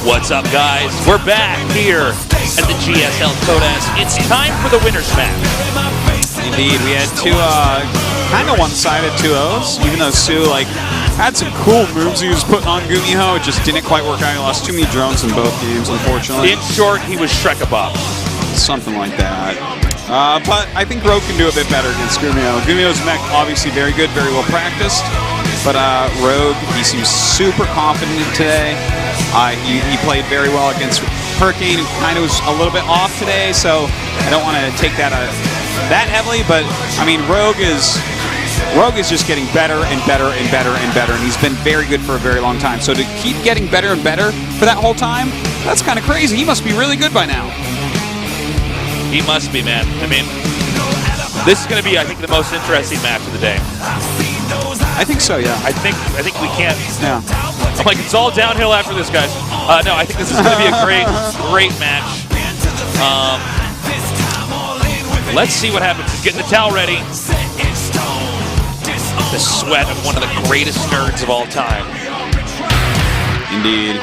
What's up, guys? We're back here at the GSL Code S. It's time for the winner's match. Indeed, we had two kind of one-sided 2-0s, even though Sue had some cool moves he was putting on GuMiho. It just didn't quite work out. He lost too many drones in both games, unfortunately. In short, he was Shrek-a-Bob. Something like that. But I think Rogue can do a bit better against GuMiho. GuMiho's mech obviously very good, very well practiced. But Rogue, he seems super confident today. He played very well against Hurricane, who kind of was a little bit off today, so I don't want to take that that heavily. But I mean, Rogue is just getting better and better and better and better, and he's been very good for a very long time. So to keep getting better and better for that whole time, that's kind of crazy. He must be really good by now. He must be, man. I mean, this is going to be, I think, the most interesting match of the day. I think so, yeah. I think we can't. Yeah. I'm like, it's all downhill after this, guys. No, I think this is going to be a great match. Let's see what happens. He's getting the towel ready. The sweat of one of the greatest nerds of all time. Indeed.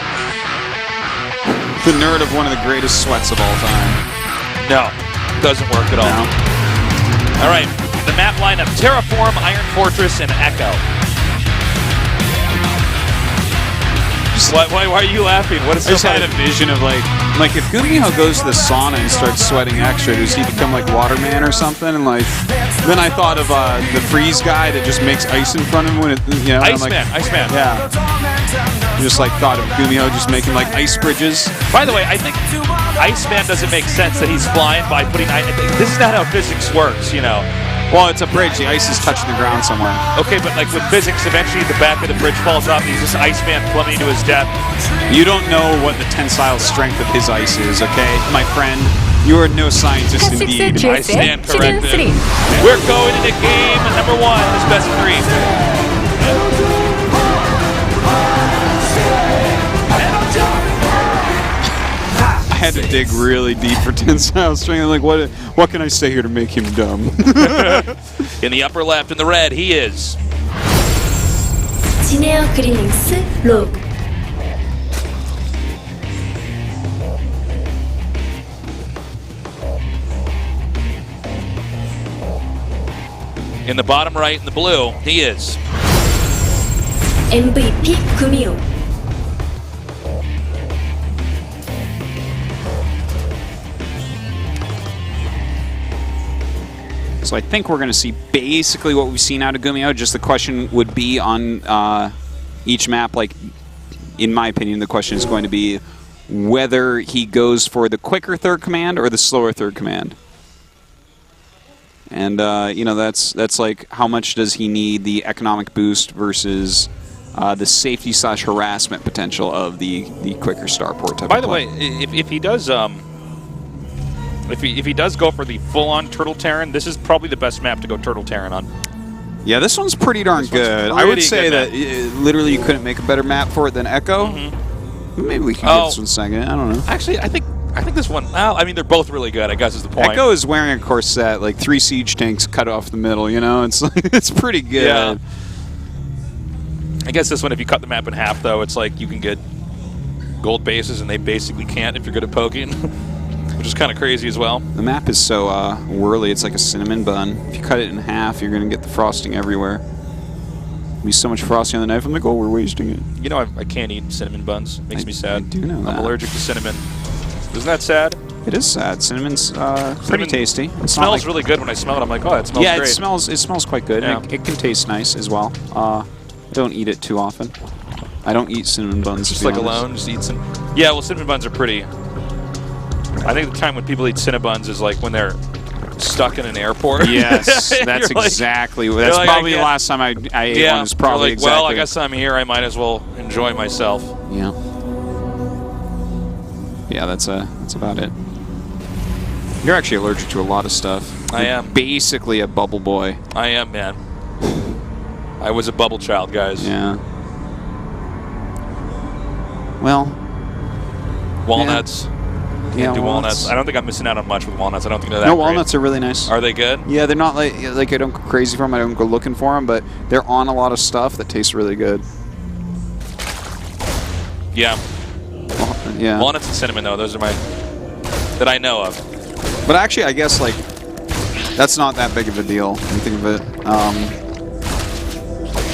The nerd of one of the greatest sweats of all time. No, doesn't work at all. No. All right, the map lineup: Terraform, Iron Fortress, and Echo. Why are you laughing? What is I just had a vision of like if GuMiho goes to the sauna and starts sweating extra, does he become like Waterman or something? And then I thought of the freeze guy that just makes ice in front of him when Iceman. Iceman. Yeah. Just thought of GuMiho just making ice bridges. By the way, I think Iceman doesn't make sense that he's flying by putting ice. This is not how physics works, you know. Well, it's a bridge. The ice is touching the ground somewhere. Okay, but with physics, eventually the back of the bridge falls off and he's just Iceman plummeting to his death. You don't know what the tensile strength of his ice is, okay? My friend, you are no scientist indeed. I stand corrected. We're going into game number 1, this best of 3. I had to dig really deep for tensile strength. Like, what can I say here to make him dumb? In the upper left, in the red, he is 진에어 그리밍스 로그. in the bottom right, in the blue, he is MVP GuMiho. So I think we're going to see basically what we've seen out of GuMiho. Just the question would be on each map. In my opinion, the question is going to be whether he goes for the quicker third command or the slower third command. And that's how much does he need the economic boost versus the safety / harassment potential of the quicker starport type. By the way, if he does If he does go for the full-on Turtle Terran, this is probably the best map to go Turtle Terran on. Yeah, this one's pretty darn good. I would say that literally you couldn't make a better map for it than Echo. Mm-hmm. Maybe we can get this one second. I don't know. Actually, I think this one. Well, I mean, they're both really good, I guess is the point. Echo is wearing a corset, 3 siege tanks cut off the middle. It's pretty good. Yeah. I guess this one, if you cut the map in half, though, it's you can get gold bases, and they basically can't if you're good at poking. Which is kind of crazy as well. The map is so whirly, it's like a cinnamon bun. If you cut it in half, you're going to get the frosting everywhere. There'll be so much frosting on the knife, I'm like, oh, we're wasting it. You know, I can't eat cinnamon buns. It makes me sad. I do know that. I'm allergic to cinnamon. Isn't that sad? It is sad. Cinnamon's pretty tasty. It smells really good when I smell it. I'm like, oh, it smells great. Yeah, it smells quite good. Yeah. It can taste nice as well. I don't eat it too often. I don't eat cinnamon buns. Just alone, just eat some. Yeah, well, cinnamon buns are pretty. I think the time when people eat Cinnabons is when they're stuck in an airport. Yes, that's exactly. That's probably the last time I ate one. Is probably exactly. Well, I guess I'm here. I might as well enjoy myself. Yeah. Yeah, that's about it. You're actually allergic to a lot of stuff. I am. Basically a bubble boy. I am, man. I was a bubble child, guys. Yeah. Well. Walnuts. Yeah. Yeah, do walnuts. I don't think I'm missing out on much with walnuts. I don't think they're that No, great. walnuts are really nice. Are they good? Yeah, they're not like I don't go crazy for them. I don't go looking for them, but they're on a lot of stuff that tastes really good. Yeah. Yeah. Walnuts and cinnamon, though, those are my that I know of. But actually, I guess like that's not that big of a deal when you think of it.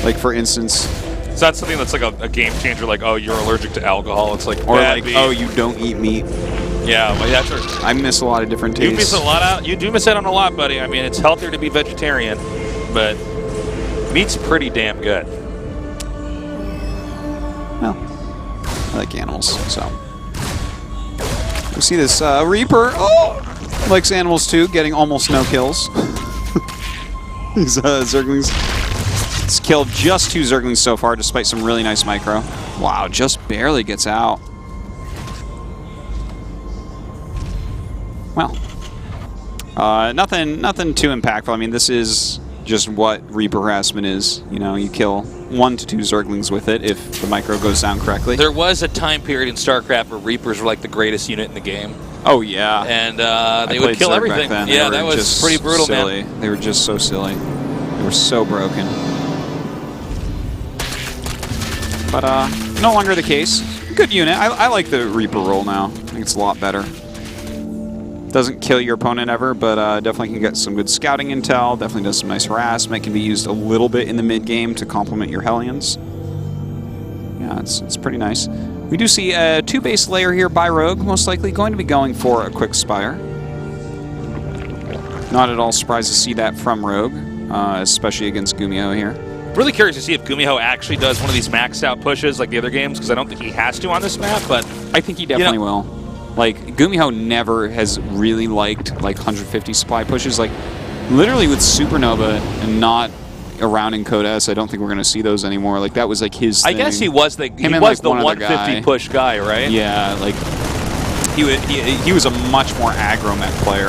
Like for instance, It's not something that's like a game changer, like, oh, you're allergic to alcohol. It's like, or bad like, beef. oh, you don't eat meat. Yeah, well, that's true. I miss a lot of different tastes. You miss a lot out. You do miss out on a lot, buddy. I mean, it's healthier to be vegetarian, but meat's pretty damn good. Well, I like animals, so. We see this Reaper. Oh, likes animals too, getting almost no kills. These Zerglings. It's killed just 2 Zerglings so far, despite some really nice micro. Wow, just barely gets out. Well, nothing too impactful. I mean, this is just what Reaper harassment is. You know, you kill 1 to 2 Zerglings with it if the micro goes down correctly. There was a time period in StarCraft where Reapers were like the greatest unit in the game. Oh yeah, and they would kill everything. Yeah, that was pretty brutal, silly. man. They were just so silly. They were so broken. But no longer the case. Good unit. I like the Reaper role now. I think it's a lot better. Doesn't kill your opponent ever, but definitely can get some good scouting intel. Definitely does some nice harassment. Can be used a little bit in the mid game to complement your Hellions. Yeah, it's pretty nice. We do see a 2 base layer here by Rogue, most likely going to be going for a quick Spire. Not at all surprised to see that from Rogue, especially against GuMiho here. Really curious to see if GuMiho actually does one of these maxed out pushes like the other games, because I don't think he has to on this map, but I think he definitely will. Like, GuMiho never has really liked like 150 supply pushes. Like, literally with Supernova and not around in Code S, I don't think we're going to see those anymore. Like, that was like his thing. I guess he was the the 150 push guy, right? Yeah, like he was a much more aggro mech player.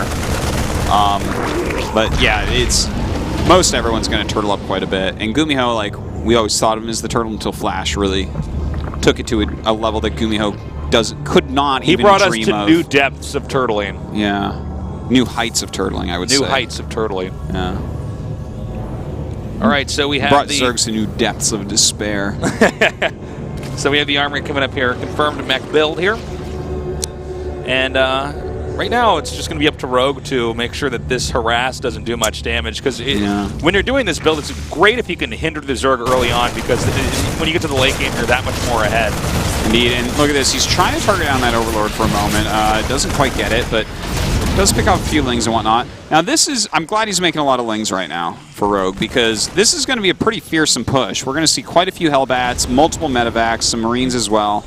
But yeah, it's most everyone's going to turtle up quite a bit. And GuMiho, like, we always thought of him as the turtle until Flash really took it to a level that GuMiho could not even dream of. He brought us to new depths of turtling. Yeah. New heights of turtling, I would say. New heights of turtling. Yeah. All right, so we have brought Zergs to new depths of despair. So we have the armory coming up here. Confirmed mech build here. And right now, it's just going to be up to Rogue to make sure that this harass doesn't do much damage. Because when you're doing this build, it's great if you can hinder the Zerg early on, because when you get to the late game, you're that much more ahead. Indeed, and look at this. He's trying to target down that Overlord for a moment. Doesn't quite get it, but does pick off a few Lings and whatnot. Now I'm glad he's making a lot of Lings right now for Rogue, because this is going to be a pretty fearsome push. We're going to see quite a few Hellbats, multiple Medivacs, some Marines as well.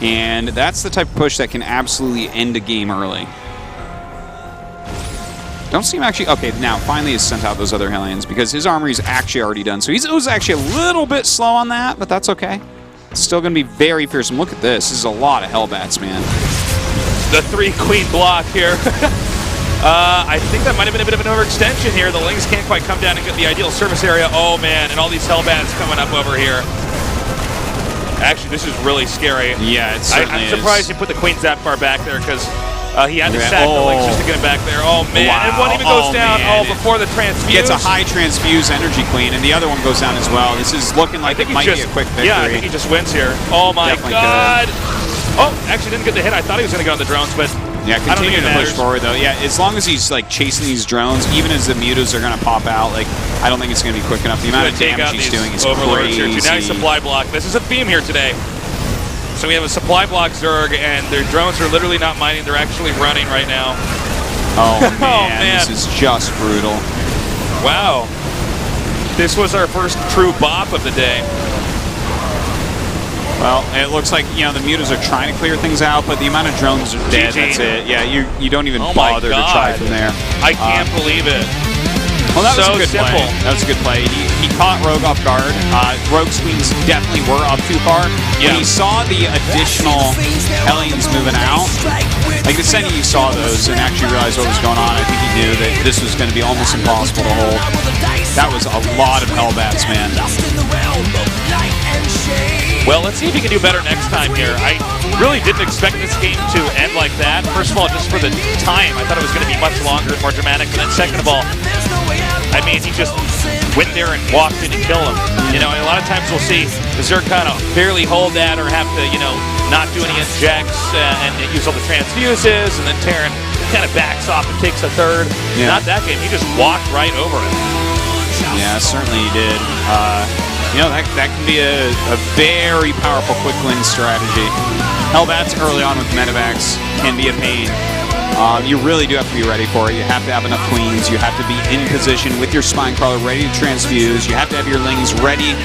And that's the type of push that can absolutely end a game early. Don't see him actually... Okay, now finally he's sent out those other Hellions, because his armory is actually already done. So he was actually a little bit slow on that, but that's okay. It's still going to be very fearsome. Look at this. This is a lot of Hellbats, man. The 3-queen block here. I think that might have been a bit of an overextension here. The Lings can't quite come down and get the ideal surface area. Oh, man, and all these Hellbats coming up over here. Actually, this is really scary. Yeah, it certainly I'm surprised you put the queens that far back there, because he had to sack the Lings just to get him back there. Oh, man. Wow. And one even goes down before the transfuse. Gets a high transfuse energy queen, and the other one goes down as well. This is looking like it might be a quick victory. Yeah, I think he just wins here. Oh, my God. Oh, actually didn't get the hit. I thought he was going to go on the drones, but yeah, continue to push forward, though. Yeah, as long as he's like chasing these drones, even as the mutas are going to pop out, like, I don't think it's going to be quick enough. The amount of damage he's doing is crazy. Now supply block. This is a theme here today. So we have a supply block Zerg, and their drones are literally not mining. They're actually running right now. Oh, man. This is just brutal. Wow. This was our first true bop of the day. Well, it looks like, you know, the mutas are trying to clear things out, but the amount of drones are dead. That's it. Yeah, you don't even bother to try from there. I can't believe it. Well, that was so a good simple. play. That was a good play. He caught Rogue off guard. Rogue's queens definitely were up too far. Yeah. When he saw the additional Hellions moving out, like the second he saw those and actually realized what was going on, I think he knew that this was going to be almost impossible to hold. That was a lot of Hellbats, man. Well, let's see if he can do better next time here. I really didn't expect this game to end like that. First of all, just for the time, I thought it was going to be much longer and more dramatic. And then second of all, I mean, he just went there and walked in and killed him. You know, and a lot of times we'll see the Zerg kind of barely hold that or have to, you know, not do any injects and use all the transfuses, and then Terran kind of backs off and takes a third. Yeah. Not that game. He just walked right over it. Yeah, certainly he did. You know, that can be a very powerful quick win strategy. Hellbats early on with medevacs can be a pain. You really do have to be ready for it. You have to have enough queens. You have to be in position with your spine crawler ready to transfuse. You have to have your lings ready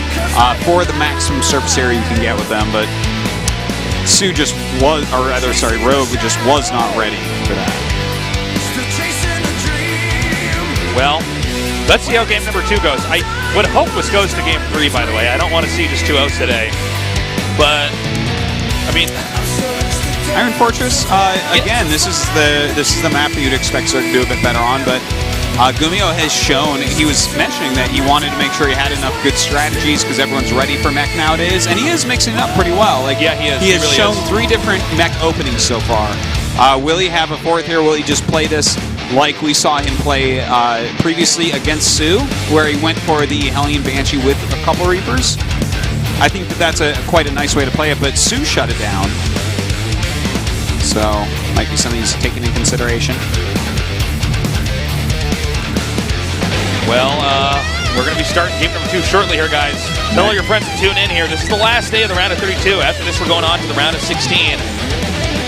for the maximum surface area you can get with them. But Sue just was, or rather, sorry, Rogue just was not ready for that. Well, let's see how game number 2 goes. I would hope this goes to game 3, by the way. I don't want to see just 2-0s today. But, I mean... Iron Fortress, again, this is the map that you'd expect Zerg to do a bit better on, but GuMiho has shown, he was mentioning that he wanted to make sure he had enough good strategies because everyone's ready for mech nowadays, and he is mixing it up pretty well. Like, yeah, he is. He has really shown is. 3 different mech openings so far. Will he have a 4th here? Will he just play this like we saw him play previously against Sue, where he went for the Hellion Banshee with a couple Reapers? I think that's quite a nice way to play it, but Sue shut it down. So, might be something he's taken into consideration. Well, we're going to be starting game number 2 shortly here, guys. Tell all your friends to tune in here. This is the last day of the round of 32. After this, we're going on to the round of 16.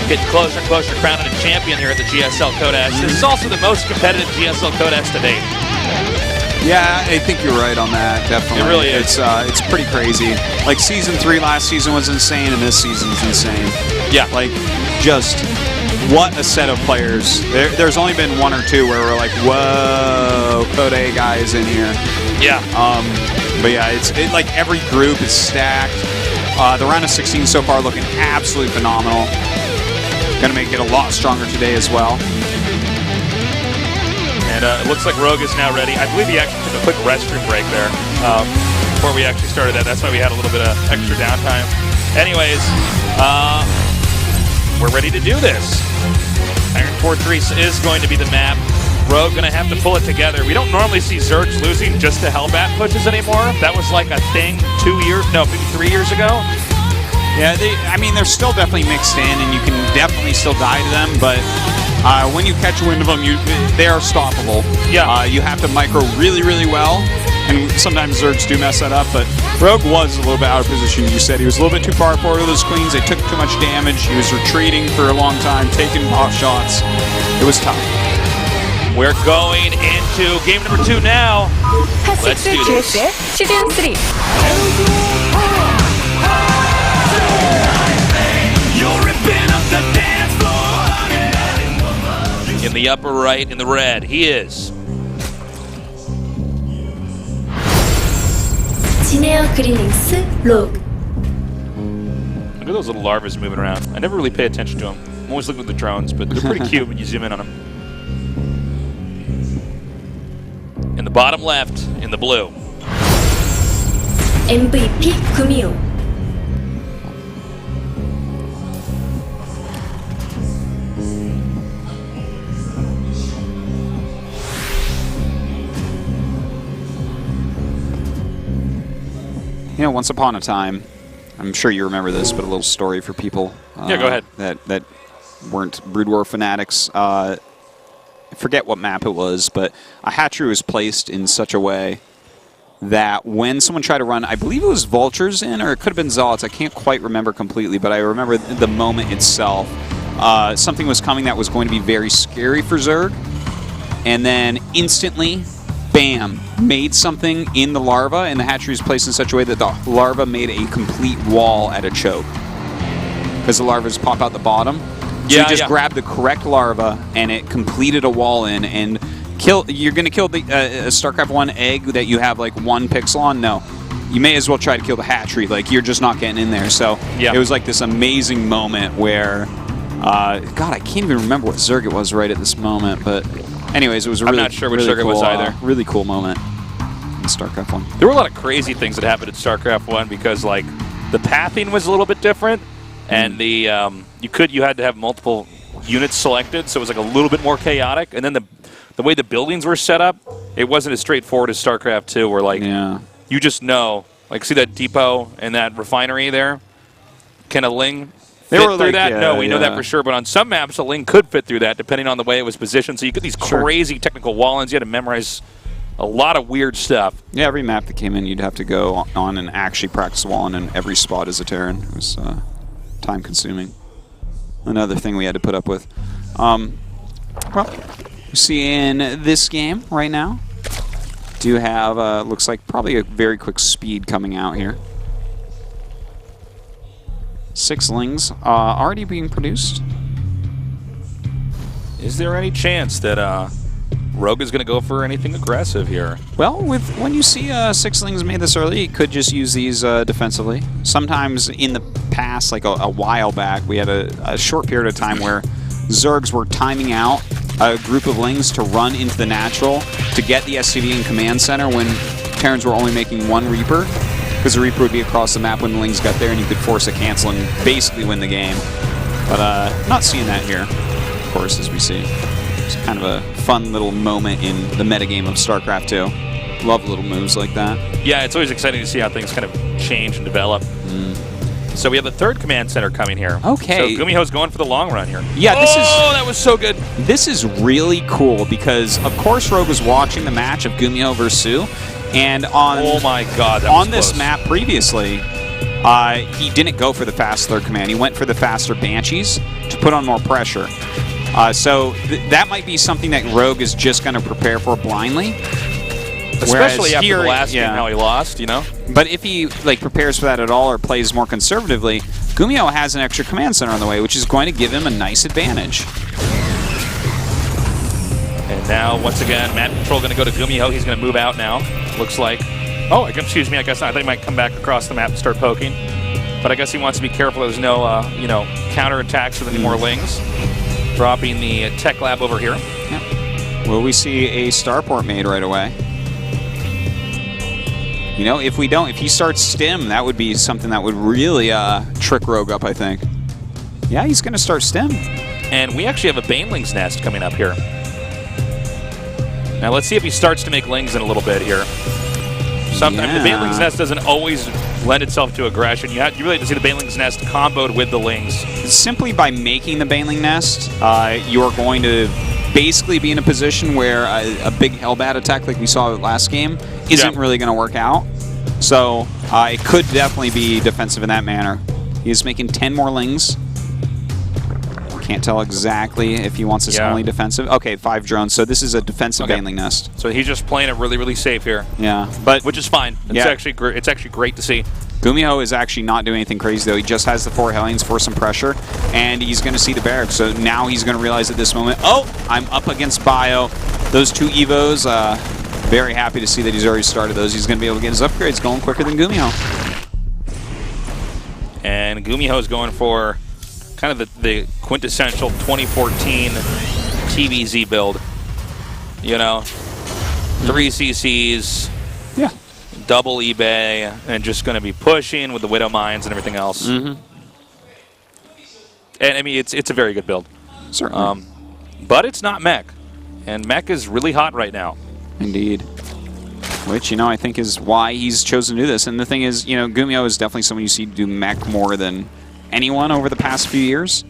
Getting closer and closer to crowning a champion here at the GSL Code S. This is also the most competitive GSL Code S to date. Yeah, I think you're right on that, definitely. It really is. It's pretty crazy. Like, Season 3 last season was insane, and this season's insane. Yeah. Like, just what a set of players. There's only been 1 or 2 where we're like, whoa, Code A guys in here. Yeah. But yeah, it's like every group is stacked. The round of 16 so far looking absolutely phenomenal. Going to make it a lot stronger today as well. And it looks like Rogue is now ready. I believe he actually took a quick restroom break there before we actually started that. That's why we had a little bit of extra downtime. Anyways, we're ready to do this. Iron Fortress is going to be the map. Rogue going to have to pull it together. We don't normally see Zergs losing just to Hellbat pushes anymore. That was like a thing 2 years, no, maybe 3 years ago. Yeah, I mean, they're still definitely mixed in, and you can definitely still die to them, but when you catch wind of them, they are stoppable. Yeah. You have to micro really, really well, and sometimes Zergs do mess that up, but Rogue was a little bit out of position. You said he was a little bit too far forward with his queens. They took too much damage. He was retreating for a long time, taking off shots. It was tough. We're going into game number 2 now. Let's do this. GSL 시즌 3. In the upper right, in the red, he is. 진에어 그리밍스 로그. Look at those little larvas moving around. I never really pay attention to them. I'm always looking at the drones, but they're pretty cute when you zoom in on them. In the bottom left, in the blue. MVP 구미호. You know, once upon a time, I'm sure you remember this, but a little story for people. Yeah, go ahead. That weren't Brood War fanatics. I forget what map it was, but a hatchery was placed in such a way that when someone tried to run, I believe it was vultures in, or it could have been zealots. I can't quite remember completely, but I remember the moment itself. Something was coming that was going to be very scary for Zerg, and then instantly, bam, made something in the larva, and the hatchery was placed in such a way that the larva made a complete wall at a choke. Because the larvas pop out the bottom. So you just grab the correct larva, and it completed a wall in, and you're going to kill the StarCraft 1 egg that you have like 1 pixel on? No. You may as well try to kill the hatchery. Like, you're just not getting in there. So it was like this amazing moment where, God, I can't even remember what Zerg it was right at this moment, but anyways, it was a really, I'm not sure which really Zerg it cool, was either. Really cool moment. in StarCraft 1. There were a lot of crazy things that happened in StarCraft 1 because, like, the pathing was a little bit different, and the you had to have multiple units selected, so it was like a little bit more chaotic. And then the way the buildings were set up, it wasn't as straightforward as StarCraft 2, where like you just know, like, see that depot and that refinery there? Can a Ling fit through that? No, we know that for sure. But on some maps, a Ling could fit through that, depending on the way it was positioned. So you get these crazy technical wall-ins. You had to memorize a lot of weird stuff. Yeah, every map that came in, you'd have to go on and actually practice wall-in in every spot as a Terran. It was time-consuming. Another thing we had to put up with. Well, you see in this game right now, do have, looks like probably a very quick speed coming out here. 6 Lings already being produced. Is there any chance that Rogue is going to go for anything aggressive here? Well, when you see 6 Lings made this early, you could just use these defensively. Sometimes in the past, like a while back, we had a short period of time where Zergs were timing out a group of Lings to run into the natural to get the SCV and command center when Terrans were only making 1 Reaper, because the Reaper would be across the map when the Lings got there, and you could force a cancel and basically win the game. But not seeing that here, of course, as we see. It's kind of a fun little moment in the metagame of StarCraft 2. Love little moves like that. Yeah, it's always exciting to see how things kind of change and develop. So we have the 3rd command center coming here. Okay. So GuMiho's going for the long run here. Yeah, that was so good. This is really cool because, of course, Rogue was watching the match of GuMiho versus Su, and on oh my God, that on was this close. map previously, he didn't go for the fast 3rd command. He went for the faster Banshees to put on more pressure. So that might be something that Rogue is just going to prepare for blindly. Especially after here, the last game, how he lost, you know? But if he prepares for that at all or plays more conservatively, GuMiho has an extra command center on the way, which is going to give him a nice advantage. And now, once again, Map Control going to go to GuMiho. He's going to move out now, looks like. Oh, excuse me, I guess not. I think he might come back across the map and start poking. But I guess he wants to be careful there's no, counterattacks with any more Lings. Dropping the tech lab over here. Yeah. Will we see a starport made right away? You know, if he starts stim, that would be something that would really trick Rogue up, I think. Yeah, he's going to start stim. And we actually have a Baneling's Nest coming up here. Now let's see if he starts to make Lings in a little bit here. Sometimes the Baneling's Nest doesn't always lend itself to aggression. You really have to see the Baneling's Nest comboed with the Lings. Simply by making the Baneling Nest, you're going to basically be in a position where a big Hellbat attack like we saw last game isn't really going to work out. So it could definitely be defensive in that manner. He's making 10 more Lings. Can't tell exactly if he wants this only defensive. Okay, 5 drones. So this is a defensive Baneling Nest. So he's just playing it really, really safe here. Yeah, which is fine. It's actually great to see. GuMiho is actually not doing anything crazy, though. He just has the 4 Hellions for some pressure, and he's going to see the barracks. So now he's going to realize at this moment, oh, I'm up against Bio. Those 2 Evos, very happy to see that he's already started those. He's going to be able to get his upgrades going quicker than GuMiho. And GuMiho is going for kind of the quintessential 2014 TVZ build. You know, 3 CCs. Yeah. Double eBay, and just going to be pushing with the Widow Mines and everything else. And I mean, it's a very good build. Certainly. But it's not mech, and mech is really hot right now. Indeed. Which, I think is why he's chosen to do this. And the thing is, GuMiho is definitely someone you see do mech more than anyone over the past few years.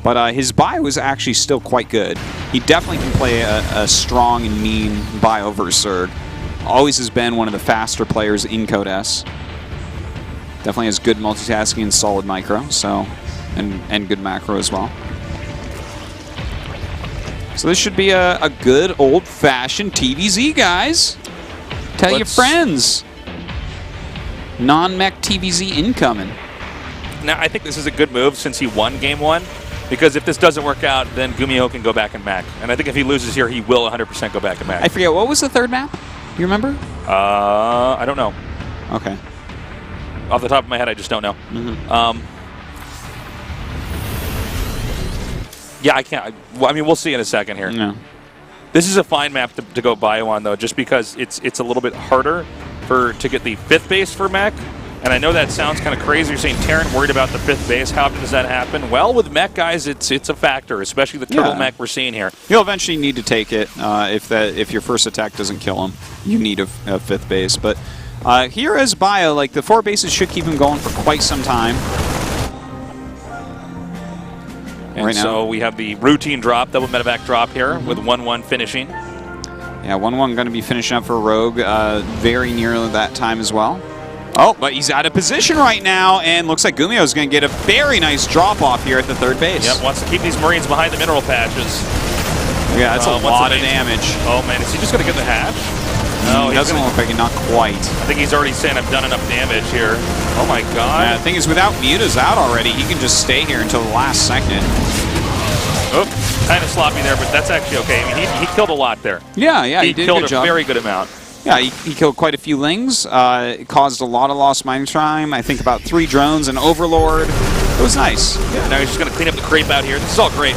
But his bio is actually still quite good. He definitely can play a strong and mean bio versus Zerg. Always has been one of the faster players in Code S. Definitely has good multitasking and solid micro, so and good macro as well. So this should be a good old-fashioned TVZ, guys. Tell your friends. Non-mech TVZ incoming. Now, I think this is a good move since he won Game 1, because if this doesn't work out, then GuMiho can go back and mech. And I think if he loses here, he will 100% go back and mech. I forget, what was the 3rd map? You remember? I don't know. Okay. Off the top of my head, I just don't know. Yeah, I can't. I mean, we'll see in a second here. No. This is a fine map to go bio on, though, just because it's a little bit harder to get the 5th base for mech. And I know that sounds kind of crazy. You're saying Terran worried about the 5th base. How often does that happen? Well, with mech guys, it's a factor, especially the turtle mech we're seeing here. You'll eventually need to take it if your first attack doesn't kill him. You need a 5th base. But here as bio, like the 4 bases should keep him going for quite some time. And right so we have the routine drop, double medevac drop here with 1-1 finishing. Yeah, 1-1 going to be finishing up for Rogue very near that time as well. Oh, but he's out of position right now, and looks like GuMiho is going to get a very nice drop-off here at the 3rd base. Yep, wants to keep these Marines behind the mineral patches. Yeah, that's a lot of damage. Oh, man, is he just going to get the hatch? No, he doesn't look like it, not quite. I think he's already saying I've done enough damage here. Oh, my God. Yeah, the thing is, without mutas out already, he can just stay here until the last second. Oh, kind of sloppy there, but that's actually okay. I mean, he killed a lot there. Yeah, he did a good job. Killed a very good amount. Yeah, he killed quite a few lings. It caused a lot of lost mining time. I think about 3 drones and Overlord. It was nice. Yeah, now he's just going to clean up the creep out here. This is all great.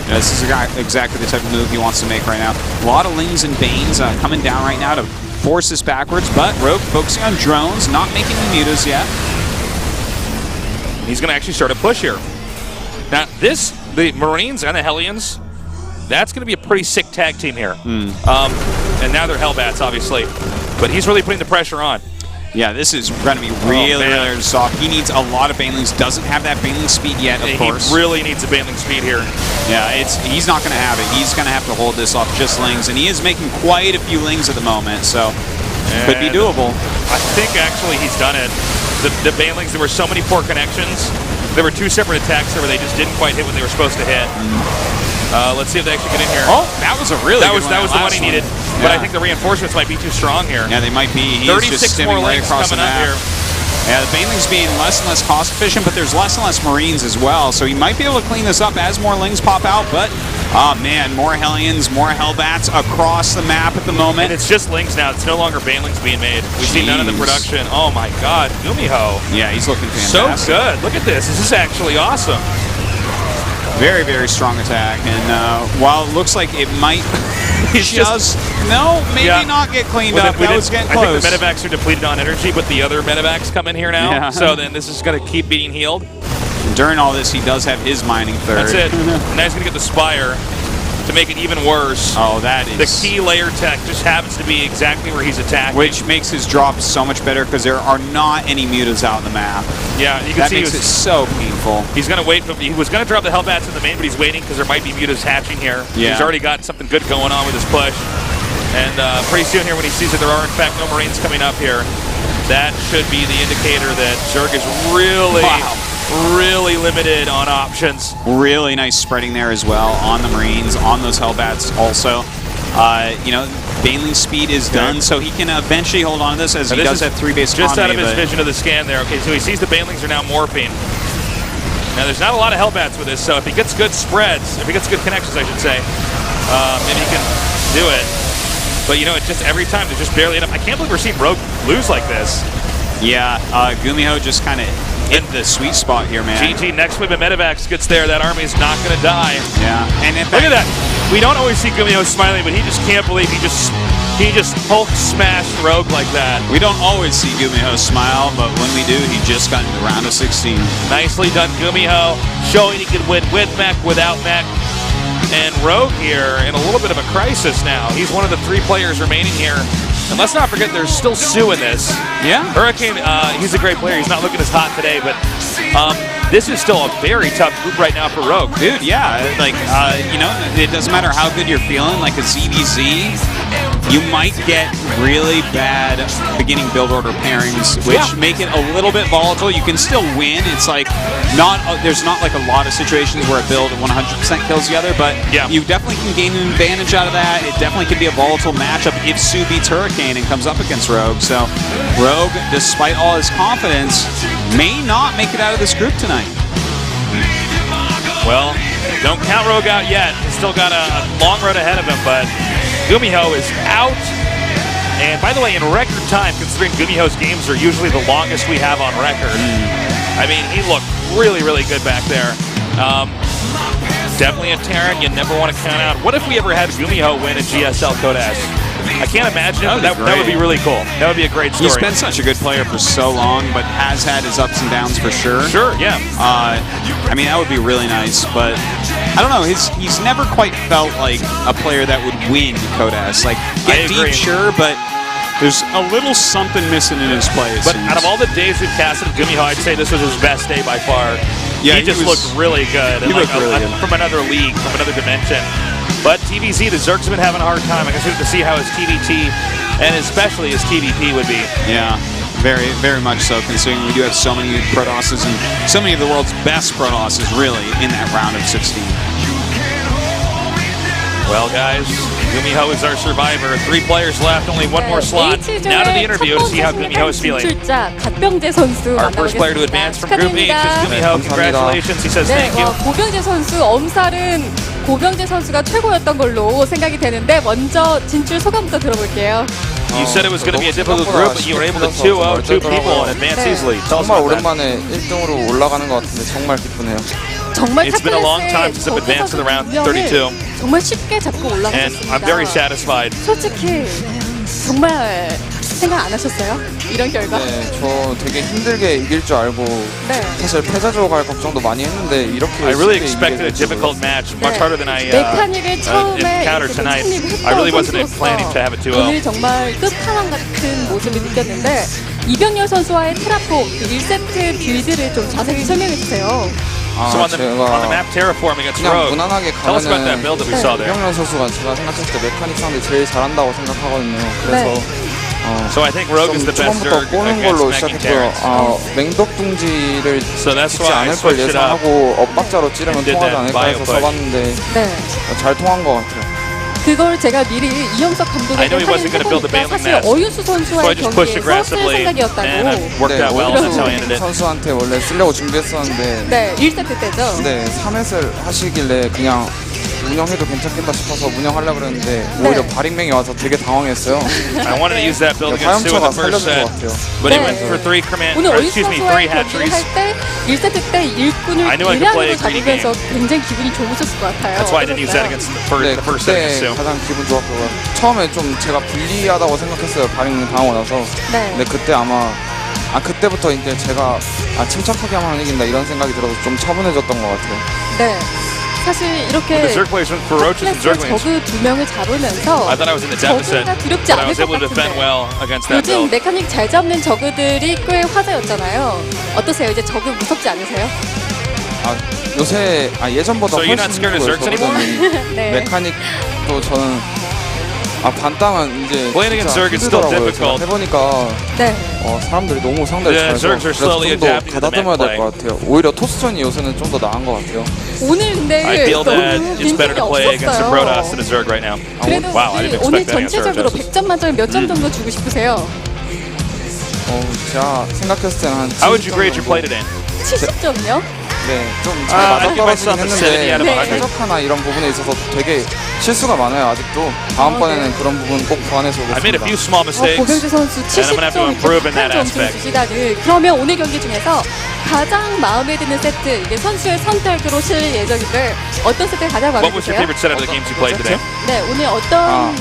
Yeah, this is exactly the type of move he wants to make right now. A lot of lings and banes coming down right now to force this backwards, but Rogue focusing on drones, not making the mutas yet. He's going to actually start a push here. Now, the Marines and the Hellions, that's going to be a pretty sick tag team here. And now they're Hellbats, obviously. But he's really putting the pressure on. Yeah, this is going to be really soft. He needs a lot of banelings. Doesn't have that baneling speed yet, of course. He really needs a baneling speed here. Yeah, he's not going to have it. He's going to have to hold this off just lings. And he is making quite a few lings at the moment, so could be doable. I think, actually, he's done it. The banelings, there were so many poor connections. There were 2 separate attacks there where they just didn't quite hit what they were supposed to hit. Let's see if they actually get in here. Oh, that was a really good one. That was the one he needed. But I think the reinforcements might be too strong here. Yeah, they might be. He's 36 just stimming more right across the coming map. up here. Yeah, the banelings being less and less cost efficient, but there's less and less Marines as well. So he might be able to clean this up as more lings pop out. But, oh man, more Hellions, more Hellbats across the map at the moment. And it's just lings now. It's no longer banelings being made. We see none of the production. Oh my God, GuMiho. Yeah, he's looking fantastic. So good. Look at this. This is actually awesome. Very, very strong attack. And while it looks like it might not get cleaned up, that was getting close. I think the medevacs are depleted on energy, but the other medevacs come in here now. Yeah. So then this is going to keep being healed. And during all this, he does have his mining 3rd. That's it. Now he's going to get the Spire to make it even worse. Oh, that is... The key layer tech just happens to be exactly where he's attacking. Which makes his drop so much better because there are not any mutas out in the map. Yeah, you can see that makes it so painful. He's going to wait. He was going to drop the Hellbats in the main, but he's waiting because there might be mutas hatching here. Yeah. He's already got something good going on with his push. And pretty soon here, when he sees that there are, in fact, no Marines coming up here, that should be the indicator that Zerg is really limited on options. Really nice spreading there as well on the Marines, on those Hellbats also. Baneling speed is done, so he can eventually hold on to this as he does have 3 base just out of his vision of the scan there. Okay, so he sees the Banelings are now morphing. Now, there's not a lot of Hellbats with this, so if he gets good spreads, if he gets good connections, I should say, maybe he can do it. But, it's just every time they're just barely enough. I can't believe we're seeing Rogue lose like this. Yeah, GuMiho just kind of hit the sweet spot here, man. GG, next wave of Medevacs gets there. That army is not going to die. Yeah. And look at that. We don't always see GuMiho smiling, but he just can't believe he just Hulk smashed Rogue like that. We don't always see GuMiho smile, but when we do, he just got into the round of 16. Nicely done, GuMiho, showing he could win with mech, without mech. And Rogue here in a little bit of a crisis now. He's one of the 3 players remaining here. And let's not forget, there's still Sue in this. Yeah. Hurricane, he's a great player. He's not looking as hot today, but this is still a very tough group right now for Rogue. Dude, yeah. It doesn't matter how good you're feeling. Like a ZVZ, you might get really bad beginning build order pairings, which make it a little bit volatile. You can still win. It's like there's not like a lot of situations where a build 100% kills the other, but you definitely can gain an advantage out of that. It definitely can be a volatile matchup if Sue beats Hurricane and comes up against Rogue. So Rogue, despite all his confidence, may not make it out of this group tonight. Well, don't count Rogue out yet. He's still got a long road ahead of him, but GuMiho is out. And by the way, in record time, considering GuMiho's games are usually the longest we have on record, I mean, he looked really, really good back there. Definitely a Terran you never want to count out. What if we ever had GuMiho win a GSL Code S? I can't imagine it, but that would be really cool. That would be a great story. He's been such a good player for so long, but has had his ups and downs for sure. Sure, yeah. I mean, that would be really nice, but I don't know. He's never quite felt like a player that would win Code S. Like, get deep, sure, but there's a little something missing in his play. But out of all the days we've casted GuMiho, I'd say this was his best day by far. Yeah, he just looked really good. He looked really good. From another league, from another dimension. But TVZ, the Zergs have been having a hard time. I guess we have to see how his TVT and especially his TVP would be. Yeah, very, very much so, considering we do have so many Protosses and so many of the world's best Protosses, really, in that round of 16. Well, guys, GuMiho is our survivor. 3 players left, only 1 more slot. Now to the interview to see how GuMiho is feeling. Our first player to advance from Group H is GuMiho. Congratulations, he says thank you. 고병재 선수 엄살은 고병재 선수가 최고였던 걸로 생각이 되는데 먼저 진출 소감부터 들어볼게요. You said it was going to be a difficult group, but you were able to 2-0 2 people and advance easily. Tell us 정말 about that. 오랜만에 1등으로 올라가는 것 같은데 정말 기쁘네요. 정말 It's been a long time since I've advanced to the round 32. 정말 쉽게 잡고 And 올라가셨습니다. I'm very satisfied. 솔직히 정말 생각 안 하셨어요? 이런 결과? 네, 저 되게 힘들게 이길 줄 알고 네. 사실 패자조 갈 걱정도 많이 했는데 이렇게 I really 쉽게 expected a 이기게 될 difficult 줄은. match, much harder than I 메카닉을 처음에 encountered 이렇게 tonight. 참입을 I really 했던 wasn't planning to have a 2-0. 오늘 정말 끝판왕 같은 모습을 느꼈는데 이병렬 선수와의 트라포 1세트 빌드를 좀 자세히 설명해 주세요. So on the map Terraform against 그냥 Rogue, 무난하게 tell us about that 가면은 build that we saw there. 이병렬 선수가 제가 생각했을 때 메카닉 상대 제일 잘한다고 생각하거든요. 그래서 So I think Rogue is the best 초반부터 Zerg 꼬는 against 걸로 Megan 시작했고요. Terrans. 맹독둥지를 So that's 찍지 why I 않을 걸 switched it up. 예상하고 엇박자로 찌르면 and did 통하지 that 않을까 bio 해서 push. 써봤는데 네. 잘 통한 것 같아요. 그걸 제가 미리 이영석 I 감독에게 knew he wasn't 확인을 gonna build the 해보니까 bailing 사실 mask. 어윤수 So I 선수와의 just pushed 경기에서 쓸 aggressively and 생각이었다고. it worked out well. That's how I ended it. 선수한테 원래 쓰려고 준비했었는데 네, 1세트 때죠. 네, 3회 하시길래 그냥 운영해도 괜찮겠다 싶어서 운영하려고 그랬는데 오히려 발익맹이 와서 되게 당황했어요. I wanted to use that build against Sue in 화염차가 the first 살려준 set, 것 같아요. but he 네. went for 3 command, 오늘 or 어윤수 excuse me, 3 선수와의 경기를 hatcheries. 할 때 1세트 때 일꾼을 I knew I could play 대량으로 a greedy 잡으면서 굉장히 기분이 좋으셨을 것 같아요. That's why I didn't use that 어떠셨어요? against 네, the first set against 그때 Sue. 가장 기분 좋았고요. 처음에 좀 제가 불리하다고 생각했어요. 발익맹 당하고 나서. 네. 근데 그때 아마 그때부터 이제 제가 침착하게 하면 이긴다 이런 생각이 들어서 좀 차분해졌던 것 같아요. 네. 사실 이렇게 The Zerg players went ferocious and Zerglings. 저그 2명을 잡으면서 I thought I was in the deficit, 저그가 두렵지 but I 않을 was 것 able to defend 같은데 well against that 요즘 build. 메카닉 잘 잡는 저그들이 꽤 화제였잖아요. 어떠세요? 이제 저그 무섭지 않으세요? 요새 예전보다 So you're 훨씬 not scared of 힘들고요. Zergs anymore? 네. 메카닉도 저는 반땅은 이제 Playing against 진짜 Zerg is still 힘들더라고요. difficult. 제가 해보니까 네. 사람들이 너무 상대를 Yeah, 잘해서 Zergs are 그래서 slowly 좀 더 adapting to the 가다듬어야 map 될 것 같아요. 오히려 토스전이 요새는 좀 더 나은 것 같아요. 오늘 근데 I feel that 너무 it's better to play against a Protoss than a 없었어요. Zerg right now. 그래도 Wow, I didn't 오늘 expect that against 전체적으로 Zerg. 100점 만점에 몇 점 정도 주고 싶으세요? 제가 생각했을 때는 한 How would you 70점 grade your play 정도. today? 70점이요? 네, 좀 I 잘 give 맞아떨어지긴 myself a 70 out of 했는데 100. 최적화나 이런 부분에 있어서 되게 실수가 많아요 아직도. 다음번에는 그런 부분 꼭 보완해서 I made a few 오겠습니다. small mistakes. 고병재 선수 And I'm gonna have to 70점 improve in that 점수를 aspect. 주시다니. 그러면 오늘 경기 중에서 가장 마음에 드는 세트, 이게 선수의 선택으로 실릴 예정인데 어떤 세트 가장 마음에 What was your 드세요? favorite set out of the games you played today? 네, 오늘 어떤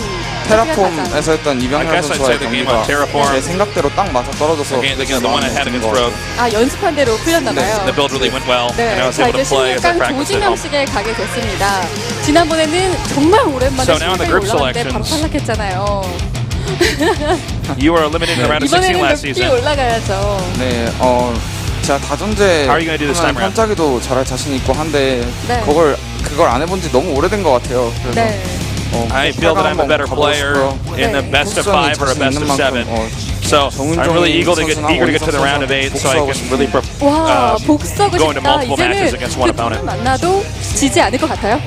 테라폼에서 했던 I 이병렬 guess I'd say 선수와의 the game on 경기가 Terraform. 제 생각대로 딱 맞아 떨어져서 Against the one I had against Rogue. 연습한 대로 풀렸나봐요. The build really went well, and I 네, was 자 able 이제 to play as I 16강 practiced at home. 조진영식에 가게 됐습니다. 지난번에는 정말 오랜만에 So now in the 16강에 group 올라갔는데 바로 selections. 탈락했잖아요. You were eliminated in the round of 16 이번에는 last 높이 season. 올라가야죠. 네, 제가 다전제 How are you gonna do this time around? 현짜기도 잘할 자신 있고 한데 네. 그걸 안 해본 지 너무 오래된 것 같아요. 그래서 네. I feel that I'm a better player in the best of 5 or a best of 7. So I'm really eager to get to the round of 8 so I can really 와, 복수하고 go into 싶다. multiple matches 이제는 against one 그 누굴 opponent. 만나도 지지 않을 것 같아요.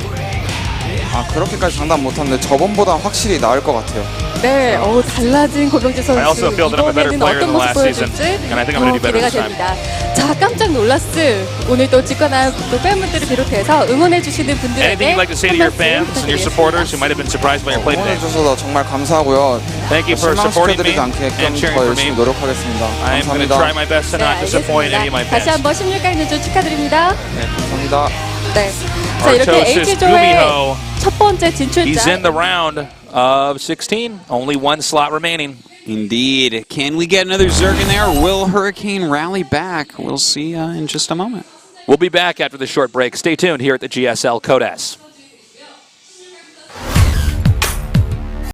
그렇게까지 장담 못하는데 저번보다 확실히 나을 것 같아요. 네, 달라진 고병재 선수. I also feel that I'm a better 이번에는 player 어떤 than 모습 last season, 보여줄지 and I think I'm gonna do better 기대가 this time. 됩니다. 자, 깜짝 놀랐을 오늘 또 직관한 또 팬분들을 비롯해서 응원해주시는 분들에게 Anything you'd like to say to your fans and your supporters who might have been surprised by your play today? 응원해주셔서 정말 감사하고요. Thank you for supporting me 실망시켜드리지 않게끔 and cheering 더 for 열심히 me. 노력하겠습니다. I'm going to try my best to 네, not disappoint any of my 알겠습니다. 다시 fans. 한번 16강 진출 축하드립니다. 네, 감사합니다. 네. 자, 이렇게 Artosis H조의 GuMiho. 첫 번째 He's in 진출자. the round of 16. Only one slot remaining. Indeed. Can we get another Zerg in there? Will Hurricane rally back? We'll see in just a moment. We'll be back after the short break. Stay tuned here at the GSL Code S.